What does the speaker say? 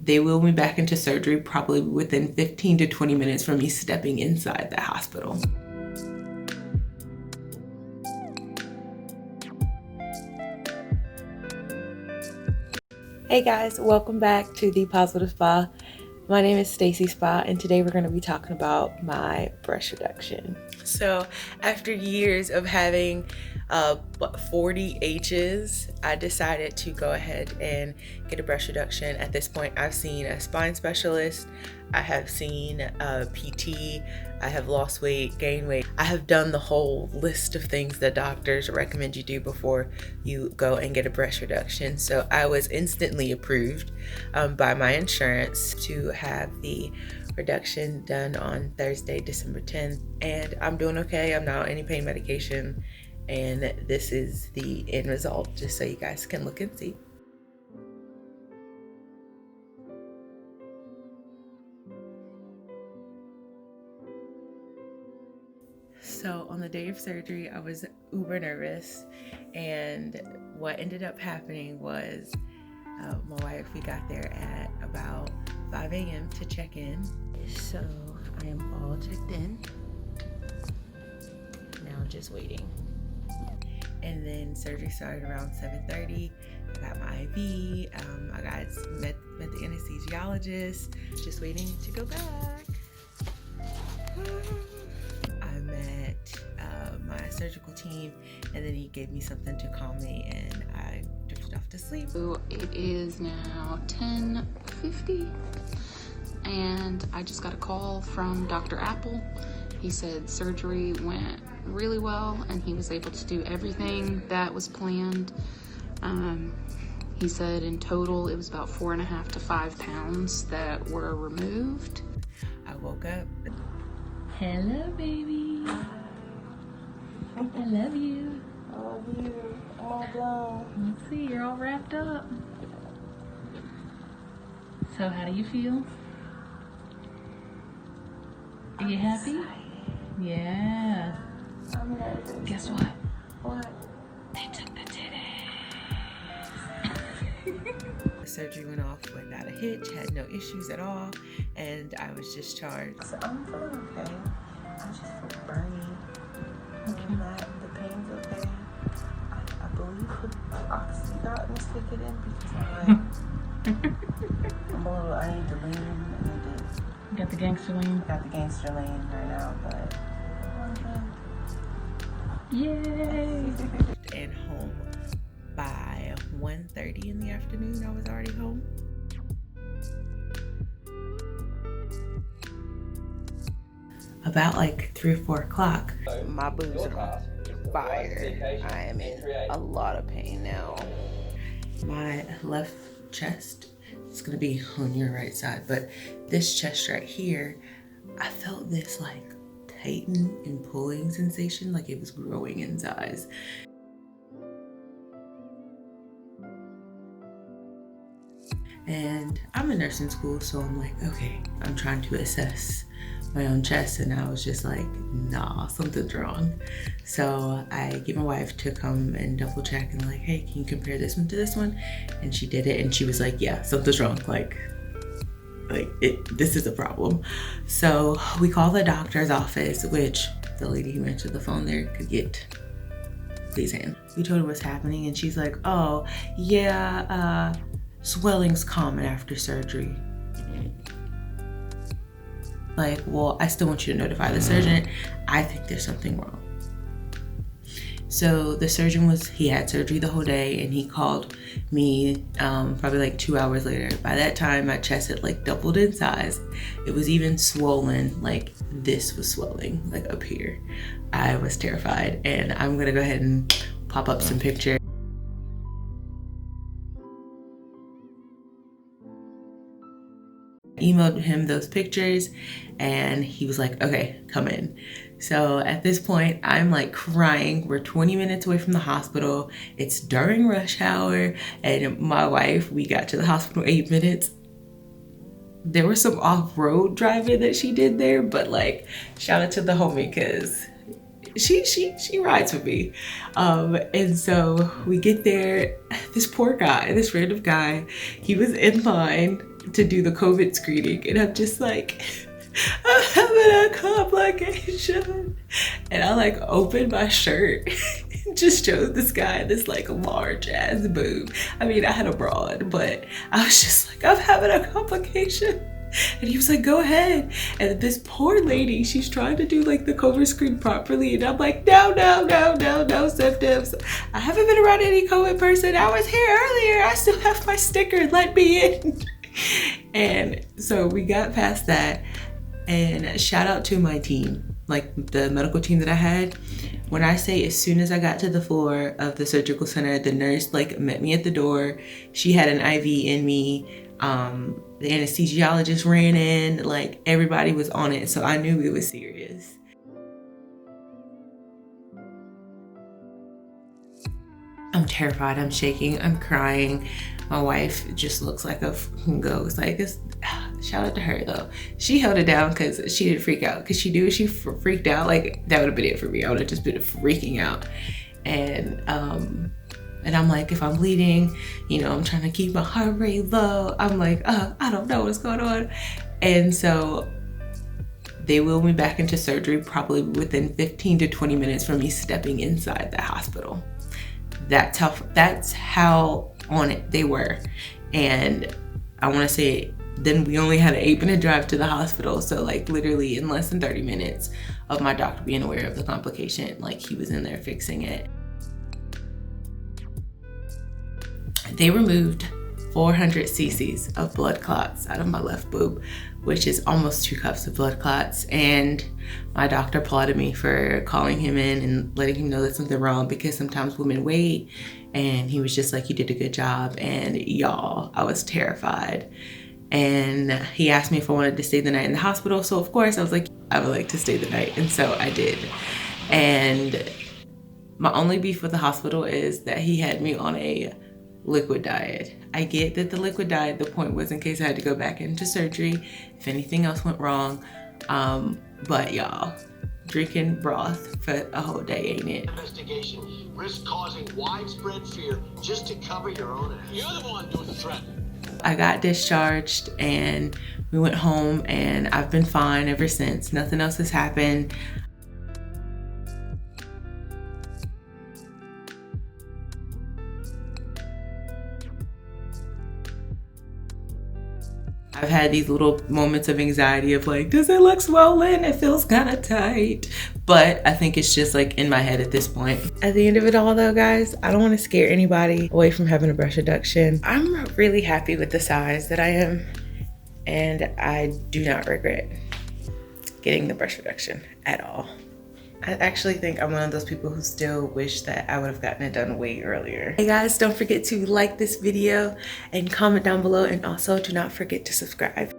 They wheeled me back into surgery probably within 15 to 20 minutes from me stepping inside the hospital. Hey guys, welcome back to the Positive Spa. My name is Stacie Spaugh, and today we're going to be talking about my breast reduction. So after years of having 40 H's, I decided to go ahead and get a breast reduction. At this point, I've seen a spine specialist, I have seen a PT, I have lost weight, gained weight. I have done the whole list of things that doctors recommend you do before you go and get a breast reduction. So I was instantly approved by my insurance to have the reduction done on Thursday, December 10th. And I'm doing okay. I'm not on any pain medication. And this is the end result, just so you guys can look and see. So on the day of surgery, I was uber nervous, and what ended up happening was my wife, we got there at about 5 a.m. to check in. So I am all checked in. Now just waiting. And then surgery started around 7:30. I got my IV. I met the anesthesiologist. Just waiting to go back. I met my surgical team, and then he gave me something to calm me, and I drifted off to sleep. So it is now 10:50, and I just got a call from Dr. Apple. He said surgery went really well, and he was able to do everything that was planned. He said in total it was about 4.5 to 5 pounds that were removed. I woke up. Hello, baby. I love you. I love you. I'm all blown. Let's see, you're all wrapped up. So how do you feel? Are you happy? Excited. Yeah. I'm nervous. Guess what? What? They took the titties. The surgery went off without a hitch, had no issues at all, and I was discharged. So I'm feeling okay. I just feel burning. The pain's okay. I believe the oxy got mistaken in because I'm a little, I need to lean. You got the gangster lean? I got the gangster lean right now, but Yay! And home by 1:30 in the afternoon. I was already home. About like 3 or 4 o'clock, my boobs are on fire. I am in a lot of pain now. My left chest is gonna be on your right side, but this chest right here, I felt this like tighten and pulling sensation, like it was growing in size. And I'm in nursing school, so I'm like, okay, I'm trying to assess my own chest, and I was just like, nah, something's wrong. So I get my wife to come and double check and like, hey, can you compare this one to this one? And she did it, and she was like, yeah, something's wrong. This is a problem. So we call the doctor's office, which the lady who answered the phone there could get please hand. We told her what's happening, and she's like, oh yeah, swelling's common after surgery. Like, well, I still want you to notify the surgeon. I think there's something wrong. So the surgeon he had surgery the whole day, and he called me probably like 2 hours later. By that time, my chest had like doubled in size. It was even swollen, like this was swelling, like up here. I was terrified, and I'm gonna go ahead and pop up some pictures. Emailed him those pictures, and he was like, okay, come in. So at this point, I'm like crying. We're 20 minutes away from the hospital. It's during rush hour, and my wife, we got to the hospital 8 minutes. There was some off-road driving that she did there, but like, shout out to the homie, because she rides with me. And so we get there, this poor guy, this random guy, he was in line to do the COVID screening, and I'm just like, I'm having a complication. And I like opened my shirt and just showed this guy this like large ass boob. I mean, I had a bra on, but I was just like, I'm having a complication. And he was like, go ahead. And this poor lady, she's trying to do like the COVID screen properly. And I'm like, no symptoms. I haven't been around any COVID person. I was here earlier. I still have my sticker. Let me in. And so we got past that. And shout out to my team, like the medical team that I had. When I say as soon as I got to the floor of the surgical center, the nurse like met me at the door. She had an IV in me. The anesthesiologist ran in, like everybody was on it. So I knew it was serious. I'm terrified, I'm shaking, I'm crying. My wife just looks like a ghost. Like, shout out to her though. She held it down because she didn't freak out. Because she knew if she freaked out, like that would have been it for me. I would have just been freaking out. And I'm like, if I'm bleeding, you know, I'm trying to keep my heart rate low. I'm like, I don't know what's going on. And so they wheeled me back into surgery probably within 15 to 20 minutes from me stepping inside the hospital. That's how on it they were. And I want to say then we only had an 8-minute drive to the hospital. So like literally in less than 30 minutes of my doctor being aware of the complication, like he was in there fixing it. They removed 400 cc's of blood clots out of my left boob, which is almost 2 cups of blood clots. And my doctor applauded me for calling him in and letting him know that something wrong, because sometimes women wait. And he was just like, you did a good job. And y'all, I was terrified. And he asked me if I wanted to stay the night in the hospital. So of course I was like, I would like to stay the night. And so I did. And my only beef with the hospital is that he had me on a liquid diet. I get that the liquid diet, the point was in case I had to go back into surgery, if anything else went wrong. But y'all, drinking broth for a whole day ain't it. Investigation risk causing widespread fear just to cover your own ass. You're the one doing the threat. I got discharged and we went home, and I've been fine ever since. Nothing else has happened. I've had these little moments of anxiety of like, does it look swollen? It feels kind of tight. But I think it's just like in my head at this point. At the end of it all though, guys, I don't want to scare anybody away from having a breast reduction. I'm really happy with the size that I am, and I do not regret getting the breast reduction at all. I actually think I'm one of those people who still wish that I would have gotten it done way earlier. Hey guys, don't forget to like this video and comment down below, and also do not forget to subscribe.